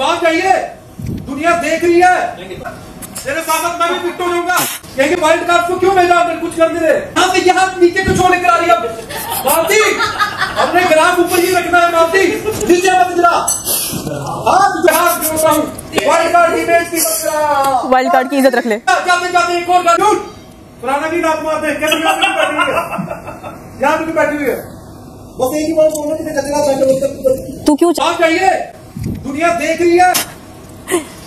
जवाब चाहिए, दुनिया देख रही है। तेरे साथ मैं भी फिट हो जाऊंगा। कहेंगे वाइल्ड कार्ड को क्यों भेजा अंदर, कुछ कर दे रहे यहाँ से, यहाँ नीचे को छोड़ लेकर आ रही है। मालती अपने ग्राफ ऊपर ही रखना है। मालती नीचे मत गिरा, हाथ जोड़ता हूँ। वाइल्ड कार्ड इमेज की वाइल्ड कार्ड की इज्जत रख ले। जाते जाते एक और गाड़ी पुराना की रात मारते हैं। कैसे बैठी हुई है, यहाँ भी बैठी हुई है। बस एक ही बात बोलना कि कचरा तू क्यों चाहिए, दुनिया देख रही है।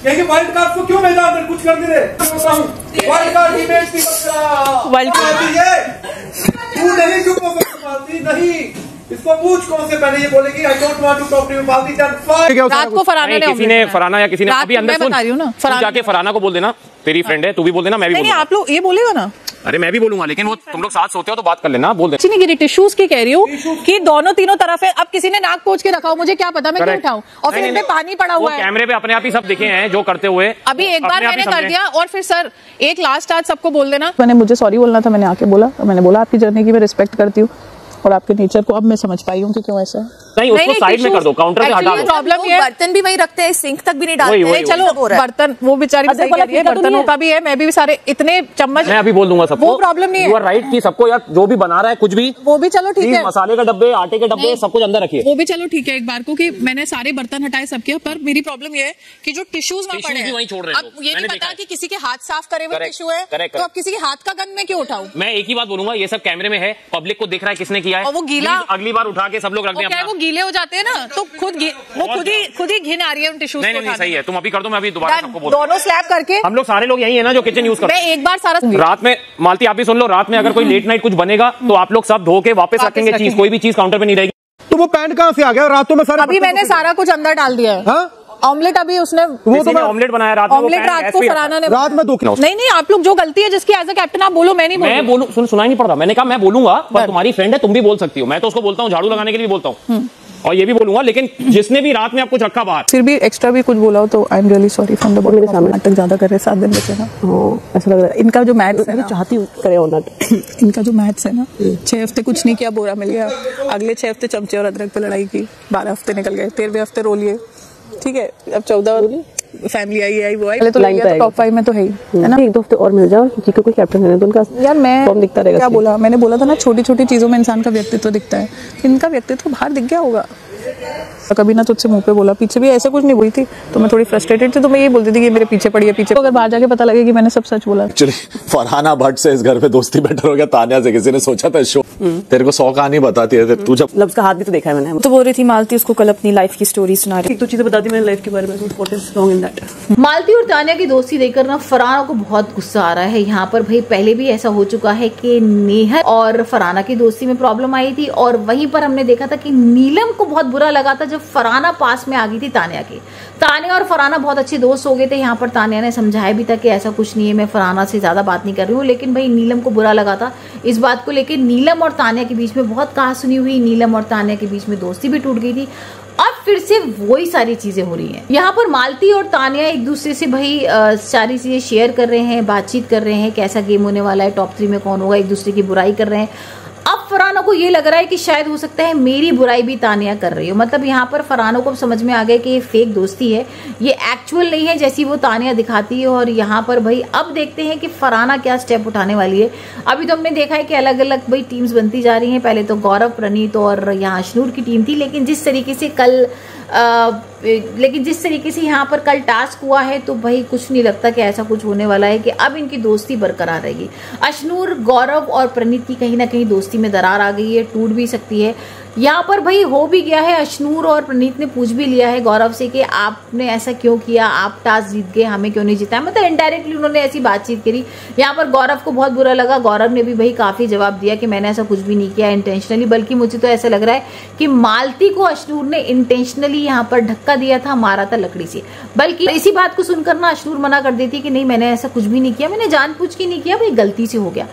कहेंगे वाइल्ड कार्ड को क्यों भेजा अंदर, कुछ कर दे रहे। वाइल्ड कार्ड इमेज की वाइल्ड कार्ड तू नहीं चुप हो सकती, नहीं इसको पूछ कौन से पहले ये बोलेगी I don't want to talk to you Malti. रात को फराना ने किसी ने फराना या किसी ने अभी अंदर बता रही हूँ ना, जाके फराना को बोल देना, तेरी फ्रेंड है, तू भी बोल देना, मैं भी बोल दूंगा। आप लोग ये बोलेगा ना, अरे मैं भी बोलूंगा, लेकिन वो तुम लोग साथ सोते हो तो बात कर लेना, बोल देना। नहीं गिरी, टिश्यूज की कह रही हूँ कि दोनों तीनों तरफ है। अब किसी ने नाक पोंछ के रखा हो, मुझे क्या पता, मैं क्यों उठाऊं। और फिर इनमें पानी पड़ा हुआ है। कैमरे पे अपने आप ही सब दिखे हैं जो करते हुए। अभी एक बार मैंने कर दिया और फिर सर एक लास्ट आज सबको बोल देना। मैंने मुझे सॉरी बोलना था, मैंने आके बोला, मैंने बोला आपकी जर्नी की मैं रिस्पेक्ट करती हूँ और आपके नेचर को अब मैं समझ पाई हूँ कि क्यों ऐसा है। नहीं, उसको साइड में कर दो, काउंटर पे हटा दो। प्रॉब्लम ये बर्तन भी वही रखते हैं, सिंक तक भी नहीं डालते हैं। चलो बर्तन वो बेचारी सही कह रही है, बर्तनों का भी है, मैं भी सारे इतने चम्मच मैं अभी बोल दूंगा सबको, वो प्रॉब्लम नहीं है। यू आर राइट कि सबको यार जो भी बना रहा है कुछ भी, वो भी चलो ठीक है, मसाले का डब्बे, आटे के डब्बे, सब कुछ अंदर रखिए। वो भी चलो ठीक है एक बार को कि मैंने सारे बर्तन हटाए सबके, पर मेरी प्रॉब्लम ये है कि जो टिश्यूज वहाँ पड़े हैं, अब ये नहीं पता कि किसी के हाथ साफ करे हुए टिश्यू है, तो अब किसी के हाथ का गंद में क्यों उठाऊं। मैं एक ही बात बोलूंगा, ये सब कैमरे में है, पब्लिक को दिख रहा है किसने किया है, और वो गीला अगली बार उठा के सब लोग रख दें। वो गीले हो जाते हैं ना, तो खुद ही घिन आ रही है उन टिश्यूज। नहीं सही है, तुम अभी कर दो, मैं अभी दोबारा सबको बोल। दोनों स्लैब करके हम लोग सारे लोग यही है ना जो किचन यूज करते हैं। मैं एक बार सारा रात में, मालती आप भी सुन लो, रात में अगर कोई लेट नाइट कुछ बनेगा तो आप लोग सब धो के वापस रखेंगे चीज, कोई भी चीज काउंटर पे नहीं रहेगी। तो वो पैंट कहाँ से आ गया रातों में? सारे अभी मैंने सारा कुछ अंदर डाल दिया है। ऑमलेट अभी उसने वो तो ऑमलेट बनाया रात में, ऑमलेट रात को फराना ने रात में दुख नहीं आप लोग जो गलती है जिसकी एज अ कैप्टन आप बोलो, मैं नहीं बोलूं। मैं बोलूं, सुनाई नहीं पड़ रहा, मैंने कहा मैं बोलूंगा, पर तुम्हारी फ्रेंड है, तुम भी बोल सकती हो। मैं तो उसको बोलता हूँ, झाड़ू लगाने के लिए बोलता हूँ और ये भी बोलूंगा, लेकिन जिसने भी रात में आप कुछ रखा बाहर, फिर भी एक्स्ट्रा भी कुछ बोला हो तो I am really sorry from the bottom. मेरे सामने नाटक ज्यादा कर रहे, 7 दिन बचे ना, ऐसा लग रहा है। इनका जो मैथ्स है, चाहती हूँ करे और नाटक, इनका जो मैथ्स है ना, 6 हफ्ते कुछ नहीं किया, बोरा मिल गया, अगले 6 हफ्ते चमचे और अदरक पे लड़ाई की, 12 हफ्ते निकल गए, 13वें हफ्ते रो लिए, ठीक है। अब 14 फैमिली आई वो आई, पहले तो लाइन पे टॉप 5 में तो है ही, है ना। 1-2 हफ्ते और मिल जाओ, क्योंकि कोई कैप्टन है तो उनका यार मैं फॉर्म दिखता रहेगा। क्या बोला मैंने, बोला था ना छोटी छोटी चीजों में इंसान का व्यक्तित्व दिखता है, इनका व्यक्तित्व बाहर दिख गया होगा। कभी ना तुझसे मुंह पे बोला, पीछे भी ऐसा कुछ नहीं हुई थी, तो मैं थोड़ी फ्रस्ट्रेटेड थी, तो मैं ये बोलती थी कि मेरे पीछे पड़ी है पीछे, तो अगर बाहर जाके पता लगे कि मैंने सब सच बोला। एक्चुअली फरहाना भट्ट से इस घर पे दोस्ती बेटर हो गया तानिया से। किसी ने सोचा था शो तेरे को 100 कहानी बताती है, तू जब लफ्ज का हाथ भी तो देखा है मैंने। तो बोल रही थी मालती उसको कल अपनी लाइफ की स्टोरी सुना रही, 1-2 चीजें बताती मैंने लाइफ के बारे में, what is wrong in that. Malti और तानिया की दोस्ती देखकर ना फरहाना को बहुत गुस्सा आ रहा है। यहाँ पर भाई पहले भी ऐसा हो चुका है कि नेहा और फरहाना की दोस्ती में प्रॉब्लम आई थी, और वहीं पर हमने देखा था कि नीलम को बहुत बुरा लगा था जब फरहाना पास में आ गई थी तानिया के। तानिया और फरहाना बहुत अच्छे दोस्त हो गए थे। यहाँ पर तानिया ने समझाया भी था कि ऐसा कुछ नहीं है, मैं फरहाना से ज्यादा बात नहीं कर रही हूँ, लेकिन भाई नीलम को बुरा लगा था इस बात को लेकर। नीलम और तानिया के बीच में बहुत कहासुनी हुई, नीलम और तानिया के बीच में दोस्ती भी टूट गई थी। अब फिर से वही सारी चीजें हो रही हैं। यहाँ पर मालती और तानिया एक दूसरे से भाई सारी चीजें शेयर कर रहे हैं, बातचीत कर रहे हैं, कैसा गेम होने वाला है, टॉप 3 में कौन होगा, एक दूसरे की बुराई कर रहे हैं। अब फरहाना को ये लग रहा है कि शायद हो सकता है मेरी बुराई भी तानिया कर रही हो। मतलब यहाँ पर फरहाना को समझ में आ गया कि ये फेक दोस्ती है, ये एक्चुअल नहीं है जैसी वो तानिया दिखाती है। और यहाँ पर भाई अब देखते हैं कि फरहाना क्या स्टेप उठाने वाली है। अभी तो हमने देखा है कि अलग अलग भाई टीम्स बनती जा रही हैं। पहले तो गौरव, प्रणीत और यहाँ अशनूर की टीम थी, लेकिन जिस तरीके से यहाँ पर कल टास्क हुआ है, तो भाई कुछ नहीं लगता कि ऐसा कुछ होने वाला है कि अब इनकी दोस्ती बरकरार रहेगी। अशनूर, गौरव और प्रणीत की कहीं ना कहीं दोस्ती में दरार आ गई है, टूट भी सकती है। यहाँ पर भाई हो भी गया है, अशनूर और प्रणीत ने पूछ भी लिया है गौरव से कि आपने ऐसा क्यों किया, आप टास्क जीत गए, हमें क्यों नहीं जिताया। मतलब इनडायरेक्टली उन्होंने ऐसी बातचीत करी। यहाँ पर गौरव को बहुत बुरा लगा। गौरव ने भी भाई काफी जवाब दिया कि मैंने ऐसा कुछ भी नहीं किया इंटेंशनली, बल्कि मुझे तो ऐसा लग रहा है कि मालती को अशनूर ने इंटेंशनली यहाँ पर धक्का दिया था, मारा था लकड़ी से। बल्कि इसी बात को सुनकर ना अशनूर मना कर देती कि नहीं मैंने ऐसा कुछ भी नहीं किया, मैंने जानबूझ के नहीं किया, भाई गलती से हो गया।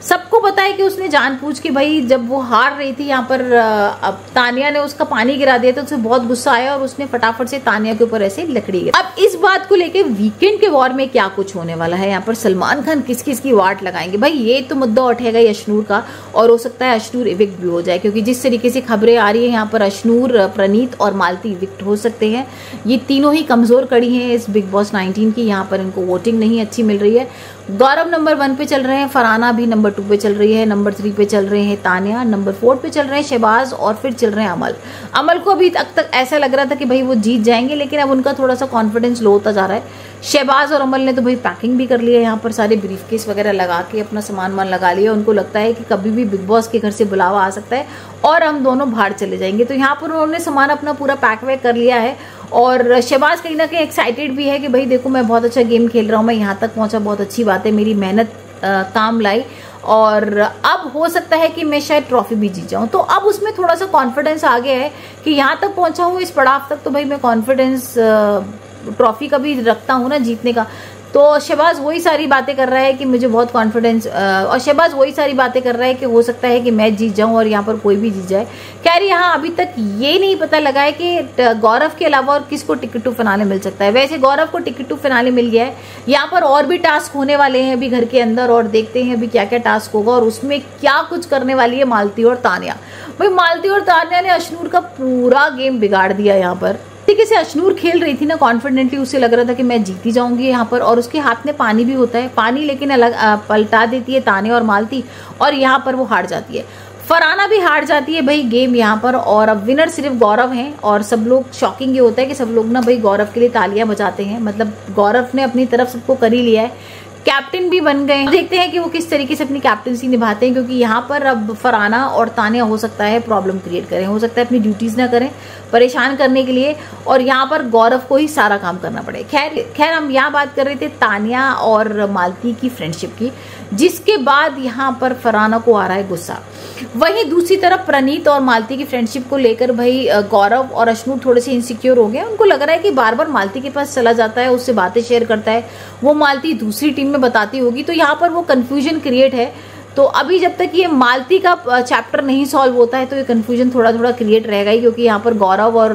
सबको पता है कि उसने जानबूझ के भाई जब वो हार रही थी यहाँ पर अब तानिया ने उसका पानी गिरा दिया तो उसे बहुत गुस्सा आया और उसने फटाफट से तानिया के ऊपर ऐसे लकड़ी गिरा। अब इस बात को लेके वीकेंड के वॉर में क्या कुछ होने वाला है, यहाँ पर सलमान खान किस किस की वाट लगाएंगे भाई, ये तो मुद्दा उठेगा ही अशनूर का, और हो सकता है अशनूर इविक्ट भी हो जाए, क्योंकि जिस तरीके से खबरें आ रही है यहाँ पर अशनूर, प्रणीत और मालती इविक्ट हो सकते हैं। ये तीनों ही कमजोर कड़ी हैं इस बिग बॉस 19 की, यहाँ पर इनको वोटिंग नहीं अच्छी मिल रही है। गौरव नंबर 1 पे चल रहे हैं, फरहाना भी नंबर 2 पे चल रही है, नंबर 3 पे चल रहे हैं तानिया, नंबर 4 पे चल रहे हैं शहबाज, और फिर चल रहे हैं अमल। अमल को अभी तक ऐसा लग रहा था कि भाई वो जीत जाएंगे, लेकिन अब उनका थोड़ा सा कॉन्फिडेंस लो होता जा रहा है। शहबाज और अमल ने तो भाई पैकिंग भी कर लिया, यहाँ पर सारे ब्रीफकेस वगैरह लगा के अपना सामान वान लगा लिया। उनको लगता है कि कभी भी बिग बॉस के घर से बुलावा आ सकता है और हम दोनों बाहर चले जाएंगे, तो यहाँ पर उन्होंने सामान अपना पूरा पैक वैक कर लिया है। और शहबाज कहीं ना कहीं एक्साइटेड भी है कि भाई देखो मैं बहुत अच्छा गेम खेल रहा हूँ, मैं यहाँ तक पहुंचा, बहुत अच्छी बात है, मेरी मेहनत काम लाई, और अब हो सकता है कि मैं शायद ट्रॉफी भी जीत जाऊं। तो अब उसमें थोड़ा सा कॉन्फिडेंस आ गया है कि यहाँ तक पहुंचा हूँ, इस पड़ाव तक, तो भाई मैं कॉन्फिडेंस ट्रॉफी का भी रखता हूँ ना, जीतने का। तो शहबाज वही सारी बातें कर रहा है कि मुझे बहुत कॉन्फिडेंस, और शहबाज वही सारी बातें कर रहा है कि हो सकता है कि मैं जीत जाऊं और यहाँ पर कोई भी जीत जाए। खैर यहाँ अभी तक ये नहीं पता लगा है कि गौरव के अलावा और किसको टिकट टू फिनाले मिल सकता है। वैसे गौरव को टिकट टू फिनाले मिल गया है, यहाँ पर और भी टास्क होने वाले हैं अभी घर के अंदर, और देखते हैं अभी क्या क्या टास्क होगा और उसमें क्या कुछ करने वाली है मालती और तानिया। भाई मालती और तानिया ने अशनूर का पूरा गेम बिगाड़ दिया यहाँ पर। तरीके से अशनूर खेल रही थी ना कॉन्फिडेंटली, उसे लग रहा था कि मैं जीती जाऊंगी यहाँ पर, और उसके हाथ में पानी भी होता है, पानी लेकिन अलग पलटा देती है तानिया और मालती, और यहाँ पर वो हार जाती है। फरहाना भी हार जाती है भाई गेम यहाँ पर, और अब विनर सिर्फ गौरव हैं। और सब लोग शॉकिंग ये होता है कि सब लोग ना भाई गौरव के लिए तालियां बजाते हैं, मतलब गौरव ने अपनी तरफ सबको कर ही लिया है, कैप्टन भी बन गए। देखते हैं कि वो किस तरीके से अपनी कैप्टनसी निभाते हैं, क्योंकि यहाँ पर अब फरहाना और तानिया हो सकता है प्रॉब्लम क्रिएट करें, हो सकता है अपनी ड्यूटीज ना करें परेशान करने के लिए, और यहाँ पर गौरव को ही सारा काम करना पड़े। खैर हम यहाँ बात कर रहे थे तानिया और मालती की फ्रेंडशिप की, जिसके बाद यहाँ पर फरहाना को आ रहा है गुस्सा। वहीं दूसरी तरफ प्रणीत और मालती की फ्रेंडशिप को लेकर भाई गौरव और अशनूर थोड़े से इनसिक्योर हो गए। उनको लग रहा है कि बार बार मालती के पास चला जाता है, उससे बातें शेयर करता है, वो मालती दूसरी टीम में बताती होगी, तो यहाँ पर वो कंफ्यूजन क्रिएट है। तो अभी जब तक ये मालती का चैप्टर नहीं सॉल्व होता है तो ये कंफ्यूजन थोड़ा थोड़ा क्रिएट रहेगा ही, क्योंकि यहाँ पर गौरव और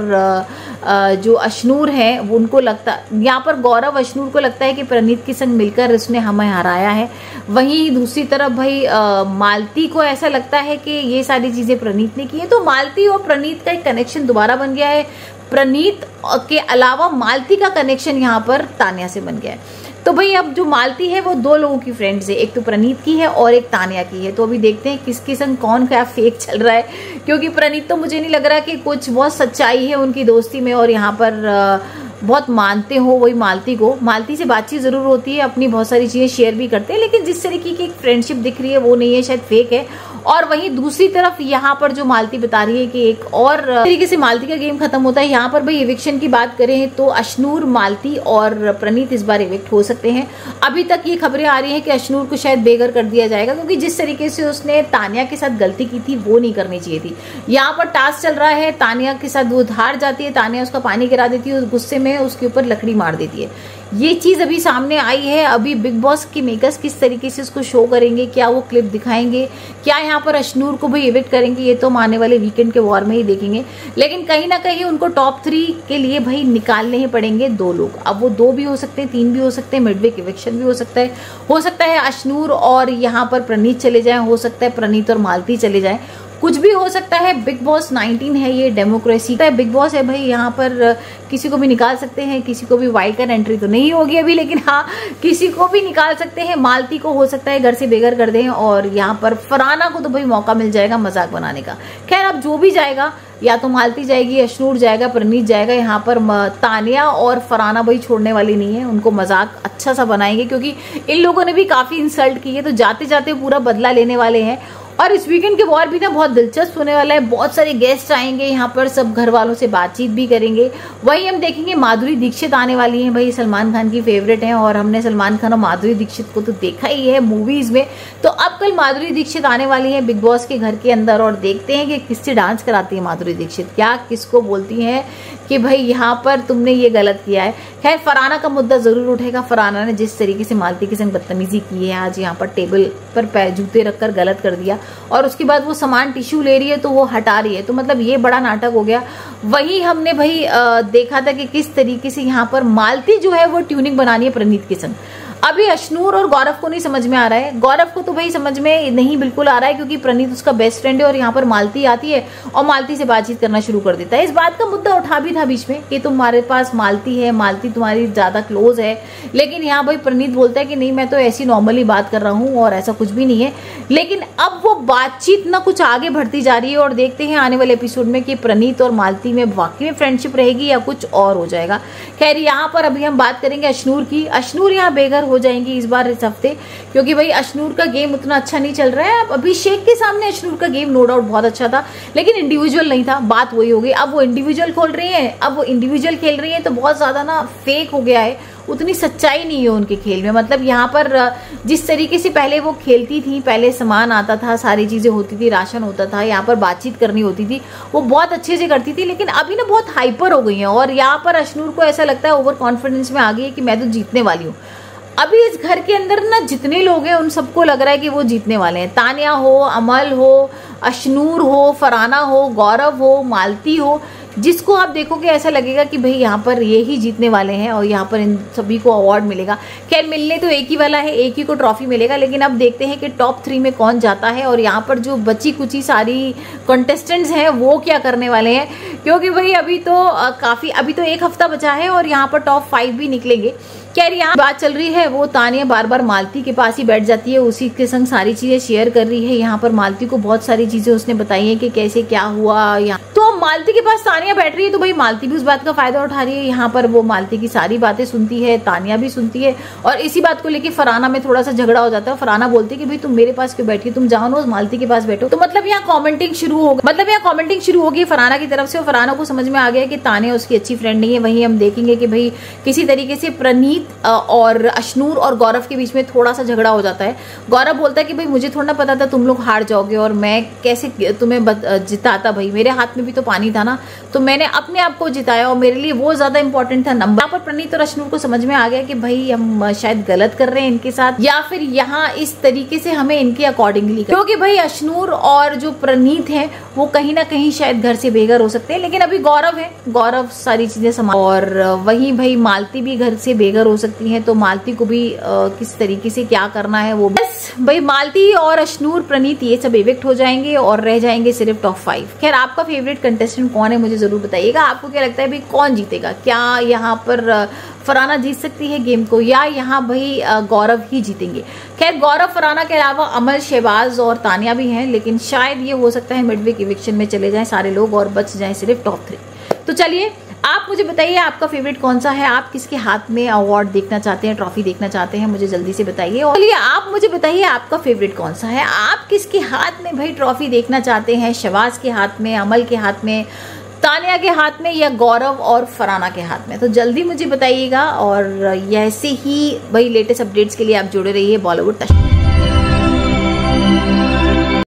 जो अशनूर है वो उनको लगता, यहाँ पर गौरव अशनूर को लगता है कि प्रणीत के संग मिलकर उसने हमें हराया है। वहीं दूसरी तरफ भाई मालती को ऐसा लगता है कि ये सारी चीजें प्रणीत ने की है, तो मालती और प्रणीत का एक कनेक्शन दोबारा बन गया है। प्रणीत के अलावा मालती का कनेक्शन यहाँ पर तानिया से बन गया है। तो भाई अब जो मालती है वो 2 लोगों की फ्रेंड्स है, एक तो प्रणीत की है और एक तानिया की है। तो अभी देखते हैं किसके संग कौन क्या फेक चल रहा है, क्योंकि प्रणीत तो मुझे नहीं लग रहा कि कुछ बहुत सच्चाई है उनकी दोस्ती में, और यहाँ पर बहुत मानते हो वही मालती को। मालती से बातचीत जरूर होती है, अपनी बहुत सारी चीजें शेयर भी करते हैं, लेकिन जिस तरीके की एक फ्रेंडशिप दिख रही है वो नहीं है, शायद फेक है। और वहीं दूसरी तरफ यहाँ पर जो मालती बता रही है कि एक और तरीके से मालती का गेम खत्म होता है। यहाँ पर भाई इविक्शन की बात करें तो अशनूर, मालती और प्रणीत इस बार इविक्ट हो सकते हैं। अभी तक ये खबरें आ रही है कि अशनूर को शायद बेघर कर दिया जाएगा, क्योंकि जिस तरीके से उसने तानिया के साथ गलती की थी वो नहीं करनी चाहिए थी। यहाँ पर टास्क चल रहा है, तानिया के साथ वो हार जाती है, तानिया उसका पानी गिरा देती है, उस गुस्से में उसके ऊपर लकड़ी मार देती है। ये चीज अभी सामने आई है। अभी बिग बॉस के मेकर्स किस तरीके से उसको शो करेंगे, क्या वो क्लिप दिखाएंगे, क्या यहाँ पर अशनूर को भी इविक्ट करेंगे, ये तो हम आने वाले वीकेंड के वॉर में ही देखेंगे। लेकिन कहीं ना कहीं उनको टॉप 3 के लिए भाई निकालने ही पड़ेंगे 2 लोग। अब वो 2 भी हो सकते हैं, 3 भी हो सकते हैं, मिडवीक इविक्शन भी हो सकता है अशनूर और यहाँ पर प्रणीत चले जाएं, हो सकता है प्रणीत और मालती चले जाएं, कुछ भी हो सकता है। बिग बॉस 19 है, ये डेमोक्रेसी का बिग बॉस है भाई, यहाँ पर किसी को भी निकाल सकते हैं, किसी को भी वाइल्ड कार्ड एंट्री तो नहीं होगी अभी, लेकिन हाँ किसी को भी निकाल सकते हैं। मालती को हो सकता है घर से बेघर कर दें, और यहाँ पर फरहाना को तो भाई मौका मिल जाएगा मजाक बनाने का। खैर अब जो भी जाएगा, या तो मालती जाएगी, अशनूर जाएगा, प्रणीत जाएगा, यहाँ पर तानिया और फरहाना भाई छोड़ने वाली नहीं है, उनको मजाक अच्छा सा बनाएंगे, क्योंकि इन लोगों ने भी काफी इंसल्ट की है, तो जाते जाते पूरा बदला लेने वाले हैं। और इस वीकेंड के वॉर भी ना बहुत दिलचस्प होने वाला है, बहुत सारे गेस्ट आएंगे यहाँ पर, सब घर वालों से बातचीत भी करेंगे। वही हम देखेंगे माधुरी दीक्षित आने वाली हैं भाई, सलमान खान की फेवरेट हैं, और हमने सलमान खान और माधुरी दीक्षित को तो देखा ही है मूवीज में, तो अब कल माधुरी दीक्षित आने वाली है बिग बॉस के घर के अंदर, और देखते हैं कि किससे डांस कराती है माधुरी दीक्षित, क्या किसको बोलती है कि भाई यहाँ पर तुमने ये गलत किया है। खैर फरहाना का मुद्दा जरूर उठेगा। फरहाना ने जिस तरीके से मालती के संग बदतमीजी की है, आज यहाँ पर टेबल पर पैर जूते रखकर गलत कर दिया, और उसके बाद वो सामान टिश्यू ले रही है तो वो हटा रही है, तो मतलब ये बड़ा नाटक हो गया। वही हमने भाई देखा था कि किस तरीके से यहाँ पर मालती जो है वो ट्यूनिंग बनानी है प्रणीत के संग। अभी अशनूर और गौरव को नहीं समझ में आ रहा है। गौरव को तो भाई समझ में नहीं बिल्कुल आ रहा है, क्योंकि प्रणीत उसका बेस्ट फ्रेंड है और यहाँ पर मालती आती है और मालती से बातचीत करना शुरू कर देता है। इस बात का मुद्दा उठा भी था बीच में कि तुम्हारे पास मालती है, मालती तुम्हारी ज्यादा क्लोज है, लेकिन यहाँ भाई प्रणीत बोलता है कि नहीं मैं तो ऐसी नॉर्मली बात कर रहा हूँ और ऐसा कुछ भी नहीं है। लेकिन अब वो बातचीत ना कुछ आगे बढ़ती जा रही है और देखते हैं आने वाले एपिसोड में कि प्रणीत और मालती में वाकई में फ्रेंडशिप रहेगी या कुछ और हो जाएगा। खैर यहाँ पर अभी हम बात करेंगे अशनूर की। अशनूर यहाँ बेघर हो जाएंगी इस बार इस हफ्ते, क्योंकि भाई अशनूर का गेम उतना अच्छा नहीं चल रहा है। अभिषेक के सामने अशनूर का गेम नो डाउट बहुत अच्छा था, लेकिन इंडिविजुअल नहीं था। बात वही हो गई, अब वो इंडिविजुअल खोल रही है, अब वो इंडिविजुअल खेल रही है तो बहुत ज्यादा ना फेक हो गया है, उतनी सच्चाई नहीं है उनके खेल में। मतलब यहाँ पर जिस तरीके से पहले वो खेलती थी, पहले सामान आता था, सारी चीजें होती थी, राशन होता था, यहाँ पर बातचीत करनी होती थी, वो बहुत अच्छे से करती थी, लेकिन अभी ना बहुत हाइपर हो गई है और यहाँ पर अशनूर को ऐसा लगता है ओवर कॉन्फिडेंस में आ गई है कि मैं तो जीतने वाली हूँ। अभी इस घर के अंदर ना जितने लोग हैं उन सबको लग रहा है कि वो जीतने वाले हैं। तान्या हो, अमल हो, अशनूर हो, फरहाना हो, गौरव हो, मालती हो, जिसको आप देखोगे ऐसा लगेगा कि भाई यहाँ पर ये ही जीतने वाले हैं और यहाँ पर इन सभी को अवार्ड मिलेगा। खैर मिलने तो एक ही वाला है, एक ही को ट्रॉफी मिलेगा, लेकिन अब देखते हैं कि टॉप 3 में कौन जाता है और यहाँ पर जो बची कुची सारी कंटेस्टेंट्स हैं वो क्या करने वाले हैं, क्योंकि भाई अभी तो एक हफ्ता बचा है और यहाँ पर टॉप 5 भी निकलेंगे। खैर यहाँ बात चल रही है, वो तानिया बार बार मालती के पास ही बैठ जाती है, उसी के संग सारी चीजें शेयर कर रही है। यहाँ पर मालती को बहुत सारी चीजें उसने बताई है कि कैसे क्या हुआ। यहाँ तो मालती के पास तानिया बैठ रही है तो भाई मालती भी उस बात का फायदा उठा रही है। यहाँ पर वो मालती की सारी बातें सुनती है, तानिया भी सुनती है, और इसी बात को लेकर फरहाना में थोड़ा सा झगड़ा हो जाता है। फरहाना बोलती है कि भाई तुम मेरे पास क्यों बैठी, तुम जाओ ना उस मालती के पास बैठो। तो मतलब यहाँ कॉमेंटिंग शुरू हो गई फरहाना की तरफ से, और फरहाना को समझ में आ गया कि तानिया उसकी अच्छी फ्रेंड नहीं है। वहीं हम देखेंगे कि भाई किसी तरीके से प्रणीत और अशनूर और गौरव के बीच में थोड़ा सा झगड़ा हो जाता है। गौरव बोलता है कि भाई मुझे थोड़ा ना पता था तुम लोग हार जाओगे और मैं कैसे तुम्हें जिताता, भाई मेरे हाथ में भी तो पानी था ना, तो मैंने अपने आप को जिताया और मेरे लिए वो ज्यादा इंपॉर्टेंट था नंबर। यहाँ पर प्रणीत और अशनूर को समझ में आ गया कि भाई हम शायद गलत कर रहे हैं इनके साथ, या फिर यहाँ इस तरीके से हमें इनके अकॉर्डिंगली, क्योंकि भाई अशनूर और जो प्रणीत है वो कहीं ना कहीं शायद घर से बेघर हो सकते हैं, लेकिन अभी गौरव है, गौरव सारी चीजें संभाल, और वहीं भाई मालती भी घर से बेघर हो सकती है, तो मालती को भी किस तरीके से क्या करना है वो बस भाई मालती और अशनूर प्रणीत ये सब इवेक्ट हो जाएंगे और रह जाएंगे सिर्फ टॉप 5। खैर आपका फेवरेट कंटेस्टेंट कौन है मुझे जरूर बताइएगा। आपको क्या लगता है भाई कौन जीतेगा? क्या यहाँ पर फरहाना जीत सकती है गेम को, या यहाँ भाई गौरव ही जीतेंगे? खैर गौरव फरहाना के अलावा अमल, शहबाज और तानिया भी हैं, लेकिन शायद ये हो सकता है मिडवीक इविक्शन में चले जाएं सारे लोग और बच जाएं सिर्फ टॉप 3। तो चलिए आप मुझे बताइए आपका फेवरेट कौन सा है, आप किसके हाथ में अवार्ड देखना चाहते हैं, ट्रॉफी देखना चाहते हैं, मुझे जल्दी से बताइए। और चलिए आप मुझे बताइए आपका फेवरेट कौन सा है, आप किसके हाथ में भाई ट्रॉफी देखना चाहते हैं, शहबाज के हाथ में, अमल के हाथ में, तानिया के हाथ में, या गौरव और फरहाना के हाथ में? तो जल्दी मुझे बताइएगा। और ऐसे ही भाई लेटेस्ट अपडेट्स के लिए आप जुड़े रहिए बॉलीवुड टच।